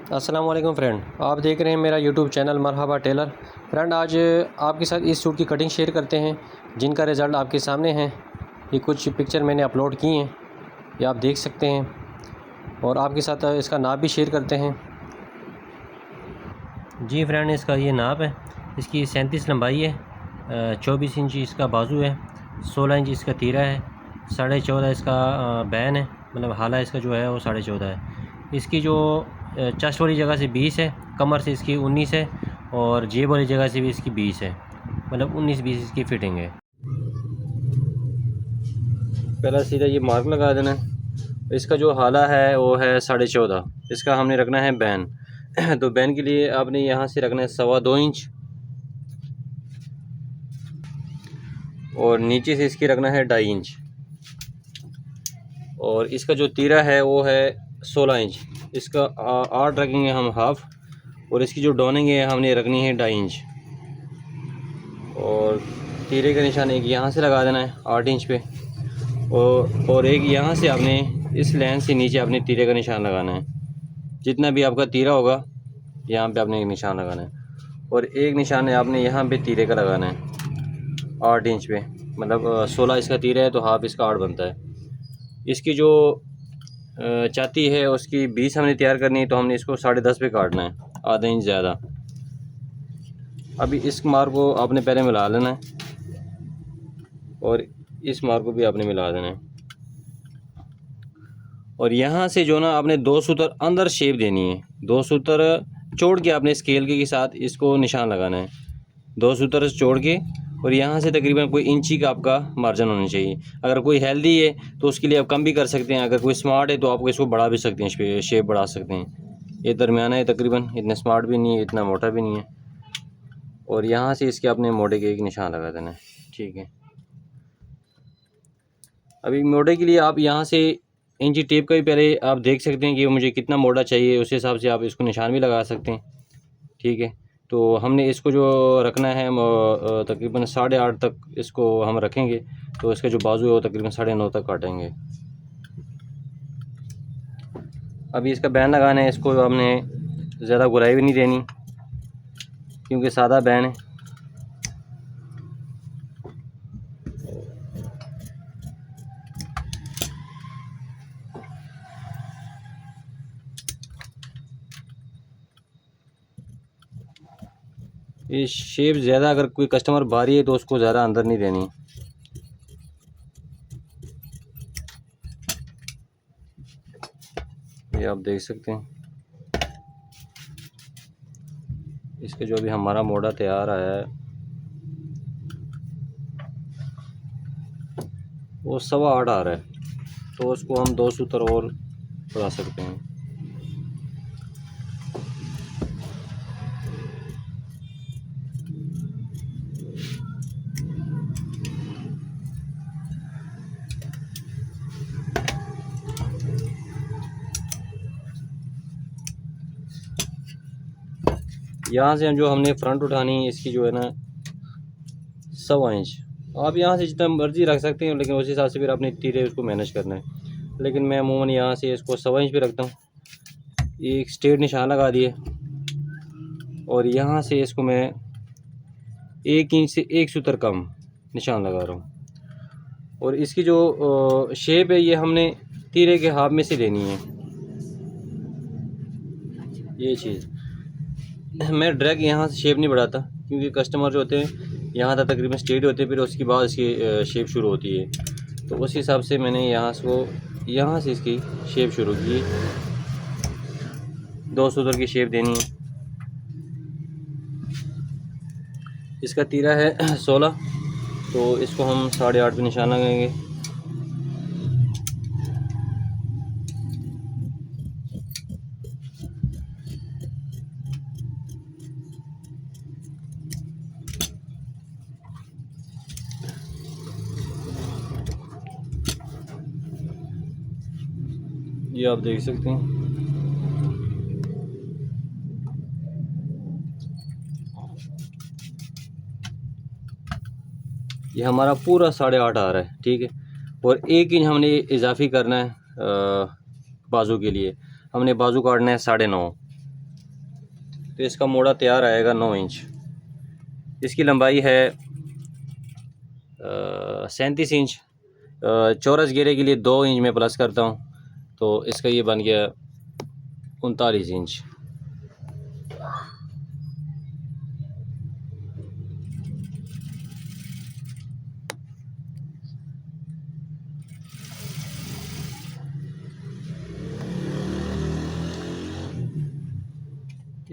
अस्सलाम वालेकुम फ्रेंड, आप देख रहे हैं मेरा यूट्यूब चैनल मरहबा टेलर। फ्रेंड, आज आपके साथ इस सूट की कटिंग शेयर करते हैं जिनका रिज़ल्ट आपके सामने है। ये कुछ पिक्चर मैंने अपलोड की हैं, ये आप देख सकते हैं और आपके साथ इसका नाप भी शेयर करते हैं। जी फ्रेंड, इसका ये नाप है, इसकी 37 लंबाई है, 24 इंच इसका बाजू है, 16 इंच इसका तीरा है, 14.5 इसका बैन है, मतलब हाला इसका जो है वो 14.5 है। इसकी जो चेस्ट वाली जगह से 20 है, कमर से इसकी 19 है और जेब वाली जगह से भी इसकी 20 है, मतलब 19-20 इसकी फ़िटिंग है। पहला सीधा ये मार्क लगा देना है। इसका जो हाला है वो है 14.5, इसका हमने रखना है बैन। तो बैन के लिए आपने यहाँ से रखना है 2.25 इंच और नीचे से इसकी रखना है 2.5 इंच और इसका जो तीरा है वो है 16 इंच। इसका 8 रखेंगे हम हाफ और इसकी जो डॉनिंग है हमने रखनी है 2.5 इंच और तीरे का निशान एक यहाँ से लगा देना है 8 इंच पे और एक यहाँ से आपने इस लाइन से नीचे आपने तीरे का निशान लगाना है। जितना भी आपका तीरा होगा यहाँ पे आपने एक निशान लगाना है और एक निशान है आपने यहाँ पे तीरे का लगाना है 8 इंच पे, मतलब 16 इसका तीरा है तो हाफ इसका 8 बनता है। इसकी जो छाती है उसकी 20 हमने तैयार करनी है तो हमने इसको 10.5 पे काटना है, आधा इंच ज़्यादा। अभी इस मार्क को आपने पहले मिला लेना है और इस मार्क को भी आपने मिला देना है और यहाँ से जो ना आपने 2 सूत्र अंदर शेप देनी है, 2 सूत्र छोड़ के आपने स्केल के साथ इसको निशान लगाना है। 2 सूत्र छोड़ के और यहाँ से तकरीबन कोई इंची का आपका मार्जिन होना चाहिए। अगर कोई हेल्दी है तो उसके लिए आप कम भी कर सकते हैं, अगर कोई स्मार्ट है तो आप इसको बढ़ा भी सकते हैं, शेप बढ़ा सकते हैं। ये दरमियाना है, तकरीबन इतना स्मार्ट भी नहीं है, इतना मोटा भी नहीं है। और यहाँ से इसके अपने मोटे के एक निशान लगा देना है, ठीक है। अभी मोटे के लिए आप यहाँ से इंची टेप का भी पहले आप देख सकते हैं कि मुझे कितना मोटा चाहिए, उस हिसाब से आप इसको निशान भी लगा सकते हैं, ठीक है। तो हमने इसको जो रखना है तकरीबन 8.5 तक इसको हम रखेंगे, तो इसका जो बाजू है वो तकरीबन 9.5 तक काटेंगे। अभी इसका बैन लगाना है, इसको हमने ज़्यादा गुलाई भी नहीं देनी क्योंकि सादा बैन है। ये शेप ज़्यादा अगर कोई कस्टमर भारी है तो उसको ज़्यादा अंदर नहीं देनी। ये आप देख सकते हैं, इसके जो भी हमारा मोड़ा तैयार आया है वो 8.25 आ रहा है, तो उसको हम 2 सूत्र और बढ़ा सकते हैं। यहाँ से जो हमने फ्रंट उठानी है इसकी जो है ना 1.25 इंच, आप यहाँ से जितना मर्जी रख सकते हैं, लेकिन उस हिसाब से फिर आपने तीरे उसको मैनेज करना है। लेकिन मैं अमूमन यहाँ से इसको 1.25 इंच पे रखता हूँ। एक स्ट्रेट निशान लगा दिए और यहाँ से इसको मैं 1 इंच से 1 सूत्र कम निशान लगा रहा हूँ और इसकी जो शेप है ये हमने तीरे के हाफ में से लेनी है। ये चीज़ मैं डायरेक्ट यहाँ से शेप नहीं बढ़ाता क्योंकि कस्टमर जो होते हैं यहाँ तक तकरीबन स्ट्रेट होते हैं, फिर उसके बाद इसकी शेप शुरू होती है। तो उस हिसाब से मैंने यहाँ से इसकी शेप शुरू की, 2 सूत्र की शेप देनी है। इसका तीरा है 16, तो इसको हम 8.5 पे निशान लगाएंगे। ये आप देख सकते हैं, ये हमारा पूरा 8.5 आ रहा है, ठीक है। और 1 इंच हमने इजाफी करना है बाजू के लिए, हमने बाजू काटना है 9.5। तो इसका मोड़ा तैयार आएगा 9 इंच। इसकी लंबाई है 37 इंच। चौरस घेरे के लिए 2 इंच में प्लस करता हूँ, तो इसका ये बन गया 39 इंच।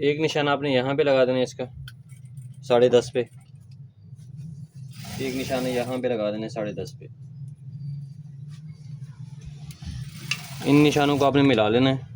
एक निशान आपने यहाँ पे लगा देना है इसका 10.5 पे, एक निशान यहाँ पे लगा देना है 10.5 पे। इन निशानों को आपने मिला लेना है।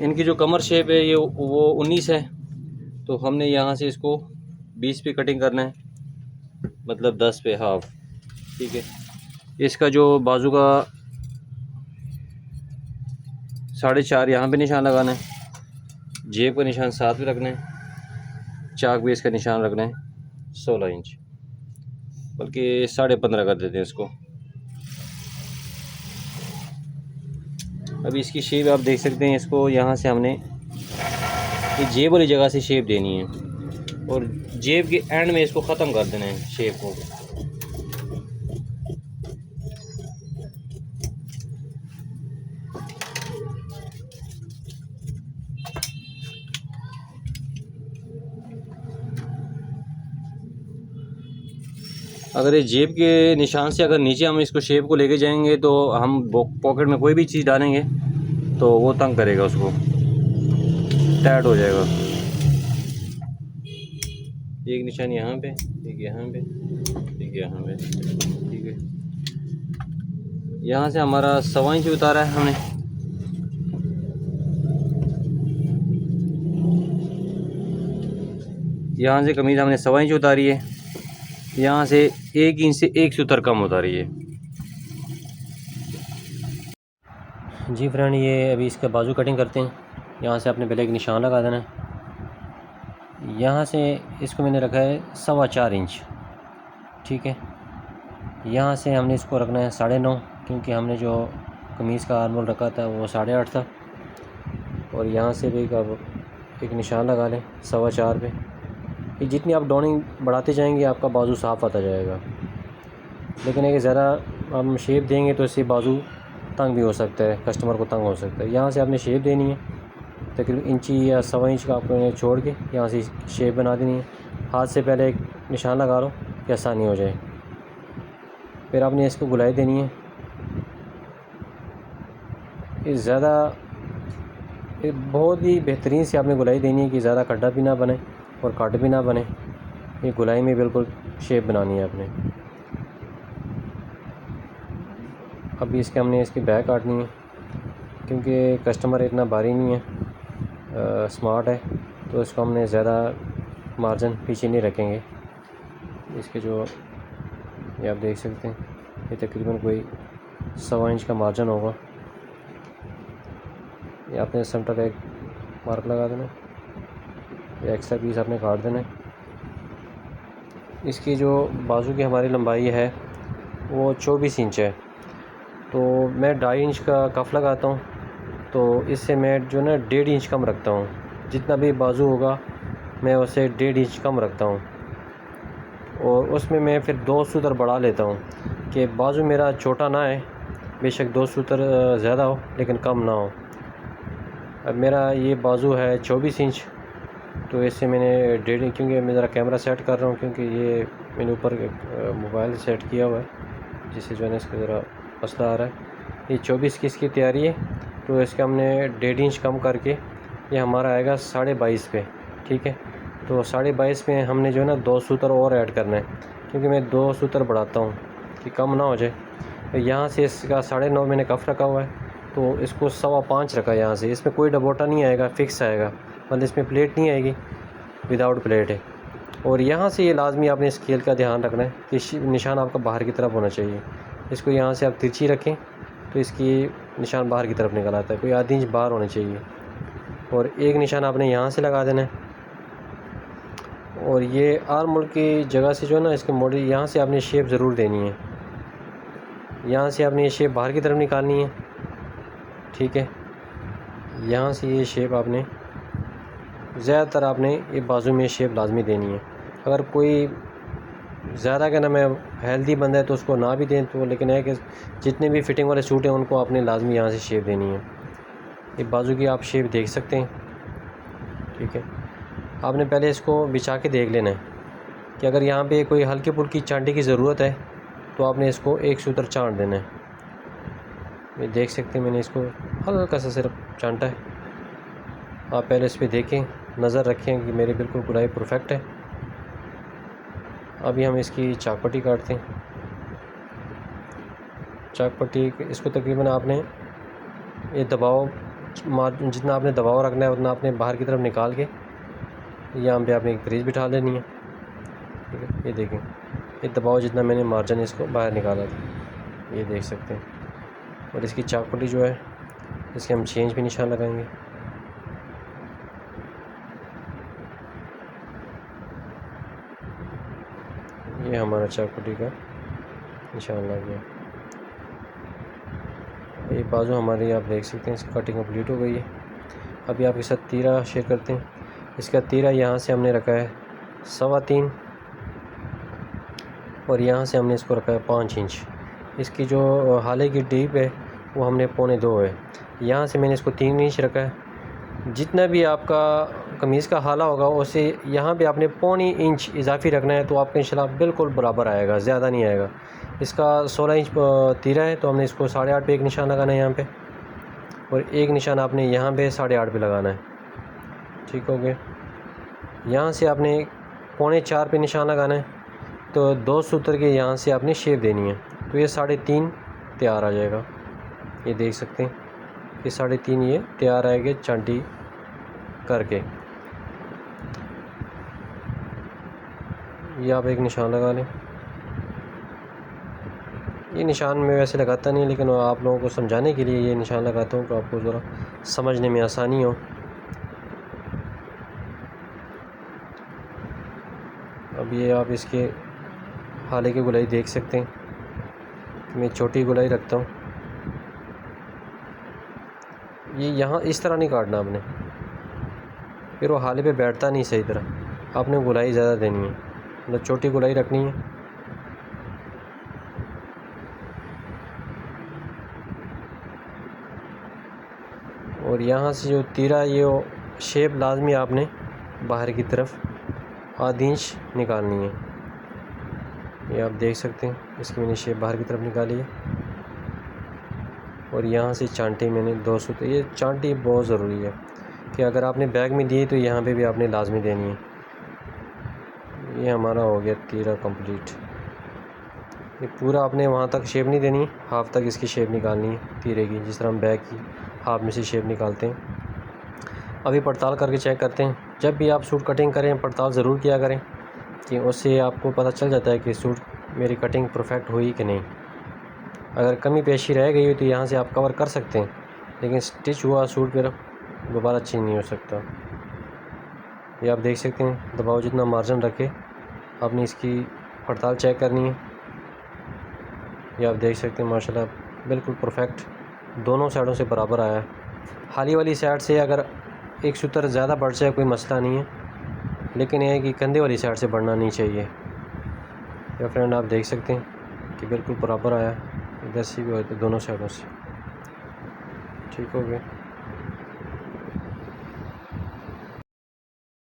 इनकी जो कमर शेप है ये वो 19 है, तो हमने यहाँ से इसको 20 पे कटिंग करना है, मतलब 10 पे हाफ। ठीक है, इसका जो बाजू का 4.5 यहाँ पे निशान लगाना है, जेब का निशान 7 पे रखना है, चाक बेस का निशान रखना है 16 इंच, बल्कि 15.5 कर देते हैं इसको। अभी इसकी शेप आप देख सकते हैं, इसको यहाँ से हमने ये जेब वाली जगह से शेप देनी है और जेब के एंड में इसको ख़त्म कर देना है शेप को। अगर ये जेब के निशान से अगर नीचे हम इसको शेप को लेके जाएंगे तो हम पॉकेट में कोई भी चीज़ डालेंगे तो वो तंग करेगा, उसको टाइट हो जाएगा। एक निशान यहाँ पे, एक यहाँ पे, एक यहाँ पे। ठीक है, यहाँ से हमारा 1.25 इंच उतारा है हमने। यहाँ से कमीज़ हमने 1.25 इंच उतारी है, यहाँ से 1 इंच से 1 सूतर कम उतारी है। जी फ्रेंड, ये अभी इसका बाजू कटिंग करते हैं। यहाँ से आपने पहले एक निशान लगा देना है। यहाँ से इसको मैंने रखा है 4.25 इंच। ठीक है, यहाँ से हमने इसको रखना है 9.5, क्योंकि हमने जो कमीज़ का आर्मोल रखा था वो 8.5 था। और यहाँ से भी एक निशान लगा लें 4.25 पे। कि जितनी आप डाउनिंग बढ़ाते जाएंगे आपका बाजू साफ़ आता जाएगा, लेकिन अगर ज़्यादा हम शेप देंगे तो इससे बाजू तंग भी हो सकता है, कस्टमर को तंग हो सकता है। यहाँ से आपने शेप देनी है तकरीबन इंची या 1.25 इंच का आपको छोड़ के यहाँ से शेप बना देनी है। हाथ से पहले एक निशान लगा लो कि आसानी हो जाए, फिर आपने इसको गुलाई देनी है। इस ज़्यादा बहुत ही बेहतरीन से आपने गुलाई देनी है कि ज़्यादा खड्डा भी ना बने और कट भी ना बने। ये गुलाई में बिल्कुल शेप बनानी है आपने। अभी हमने इसकी बैक काटनी है, क्योंकि कस्टमर इतना भारी नहीं है, स्मार्ट है, तो इसको हमने ज़्यादा मार्जिन पीछे नहीं रखेंगे। इसके जो ये आप देख सकते हैं, ये तकरीबन कोई 1.25 इंच का मार्जिन होगा। ये आपने सेंटर का एक मार्क लगा देना, ये एक्स्ट्रा पीस आपने काट देना है। इसकी जो बाजू की हमारी लंबाई है वो 24 इंच है, तो मैं 2.5 इंच का कफ लगाता हूँ, तो इससे मैं जो ना 1.5 इंच कम रखता हूँ। जितना भी बाजू होगा मैं उसे 1.5 इंच कम रखता हूँ, और उसमें मैं फिर 2 सूतर बढ़ा लेता हूँ कि बाजू मेरा छोटा ना है, बेशक 2 सूतर ज़्यादा हो लेकिन कम ना हो। अब मेरा ये बाजू है 24 इंच, तो इससे मैंने 1.5 इंच, क्योंकि मैं ज़रा कैमरा सेट कर रहा हूँ, क्योंकि ये मैंने ऊपर मोबाइल सेट किया हुआ है, जिससे जो है ना इसका ज़रा मसला आ रहा है। ये 24 की इसकी तैयारी है, तो इसका हमने 1.5 इंच कम करके ये हमारा आएगा 22.5 पे। ठीक है, तो 22.5 पे हमने जो है ना 2 सूतर और ऐड करना है, क्योंकि मैं 2 सूतर बढ़ाता हूँ कि कम ना हो जाए। तो यहाँ से इसका 9.5 मैंने कफ रखा हुआ है, तो इसको 5.25 रखा है। यहाँ से इसमें कोई डबोटा नहीं आएगा, फिक्स आएगा, मतलब इसमें प्लेट नहीं आएगी, विदाउट प्लेट है। और यहाँ से ये लाजमी आपने स्केल का ध्यान रखना है कि निशान आपका बाहर की तरफ होना चाहिए। इसको यहाँ से आप तिरछी रखें तो इसकी निशान बाहर की तरफ निकल आता है, कोई आधी इंच बाहर होना चाहिए। और एक निशान आपने यहाँ से लगा देना है। और ये आर्म होल की जगह से जो है ना, इसके मॉडल यहाँ से आपने शेप ज़रूर देनी है। यहाँ से आपने ये शेप बाहर की तरफ निकालनी है, ठीक है। यहाँ से ये शेप आपने ज़्यादातर आपने ये बाजू में शेप लाजमी देनी है। अगर कोई ज़्यादा क्या नाम है हेल्दी बंदा है तो उसको ना भी दें तो, लेकिन है कि जितने भी फिटिंग वाले सूट हैं उनको आपने लाजमी यहाँ से शेप देनी है। ये बाजू की आप शेप देख सकते हैं, ठीक है। आपने पहले इसको बिछा के देख लेना है कि अगर यहाँ पे कोई हल्की फुल्की चांटी की ज़रूरत है तो आपने इसको एक सूत्र चांट देना है। ये देख सकते हैं मैंने इसको हल्का सा सिर्फ चांटा है। आप पहले इस पर देखें, नज़र रखें कि मेरी बिल्कुल गुलाई परफेक्ट है। अभी हम इसकी चाक पट्टी काटते हैं। चाक पट्टी इसको तकरीबन आपने ये दबाव जितना आपने दबाव रखना है उतना आपने बाहर की तरफ निकाल के यहाँ पे आपने एक क्रीज बिठा लेनी है, ठीक है। ये देखें, ये दबाव जितना मैंने मार्जिन इसको बाहर निकाला था, ये देख सकते हैं। और इसकी चाक पट्टी जो है इसके हम चेंज भी निशान लगाएंगे। ये हमारा चाक पट्टी का निशान लग गया। ये बाजू हमारी आप देख सकते हैं, इसकी कटिंग कंप्लीट हो गई है। अभी आपके साथ तीरा शेयर करते हैं। इसका तीरा यहाँ से हमने रखा है 3.25 और यहाँ से हमने इसको रखा है 5 इंच। इसकी जो हाले की डीप है वो हमने 1.25 है। यहाँ से मैंने इसको 3 इंच रखा है। जितना भी आपका कमीज़ का हाला होगा उसे यहाँ पे आपने 0.25 इंच इजाफी रखना है तो आपका इंशाल्लाह बिल्कुल बराबर आएगा, ज़्यादा नहीं आएगा। इसका 16 इंच तीरा है तो हमने इसको 8.5 पे एक निशान लगाना है यहाँ पे, और एक निशान आपने यहाँ पे 8.5 पे लगाना है, ठीक हो गया। यहाँ से आपने 3.25 पे निशान लगाना है तो 2 सूत्र के यहाँ से आपने शेप देनी है तो ये 3.5 तैयार आ जाएगा। ये देख सकते हैं कि 3.5 ये तैयार आएगा चांटी करके। ये आप एक निशान लगा लें। ये निशान मैं वैसे लगाता नहीं, लेकिन आप लोगों को समझाने के लिए ये निशान लगाता हूँ तो आपको ज़रा समझने में आसानी हो। अब ये आप इसके हाले की गुलाई देख सकते हैं, मैं छोटी गुलाई रखता हूँ। ये यहाँ इस तरह नहीं काटना आपने, फिर वो हाले पे बैठता नहीं सही तरह। आपने गुलाई ज़्यादा देनी है, मतलब छोटी गुलाई रखनी है। और यहाँ से जो तीरा ये शेप लाजमी आपने बाहर की तरफ आधी इंच निकालनी है। ये आप देख सकते हैं, इसकी मैंने शेप बाहर की तरफ निकाली है। और यहाँ से चांटी मैंने 2 सूत्र, ये चांटी बहुत ज़रूरी है कि अगर आपने बैग में दी तो यहाँ पे भी आपने लाजमी देनी है। ये हमारा हो गया तीरा कंप्लीट। ये पूरा आपने वहाँ तक शेप नहीं देनी, हाफ तक इसकी शेप निकालनी है तीरे की, जिस तरह हम बैग की हाफ में से शेप निकालते हैं। अभी पड़ताल करके चेक करते हैं। जब भी आप सूट कटिंग करें पड़ताल ज़रूर किया करें कि उससे आपको पता चल जाता है कि सूट मेरी कटिंग परफेक्ट हुई कि नहीं। अगर कमी पेशी रह गई हो तो यहाँ से आप कवर कर सकते हैं, लेकिन स्टिच हुआ सूट पर दोबारा चेंज नहीं हो सकता। ये आप देख सकते हैं, दबाव जितना मार्जिन रखे आपने इसकी पड़ताल चेक करनी है। ये आप देख सकते हैं माशाल्लाह बिल्कुल परफेक्ट दोनों साइडों से बराबर आया है। हाली वाली साइड से अगर एक सूत्र ज़्यादा बढ़ जाए कोई मसला नहीं है, लेकिन यह है कि कंधे वाली साइड से बढ़ना नहीं चाहिए। या फ्रेंड आप देख सकते हैं कि बिल्कुल बराबर आया, इधर से भी और दोनों साइडों से, ठीक हो गया।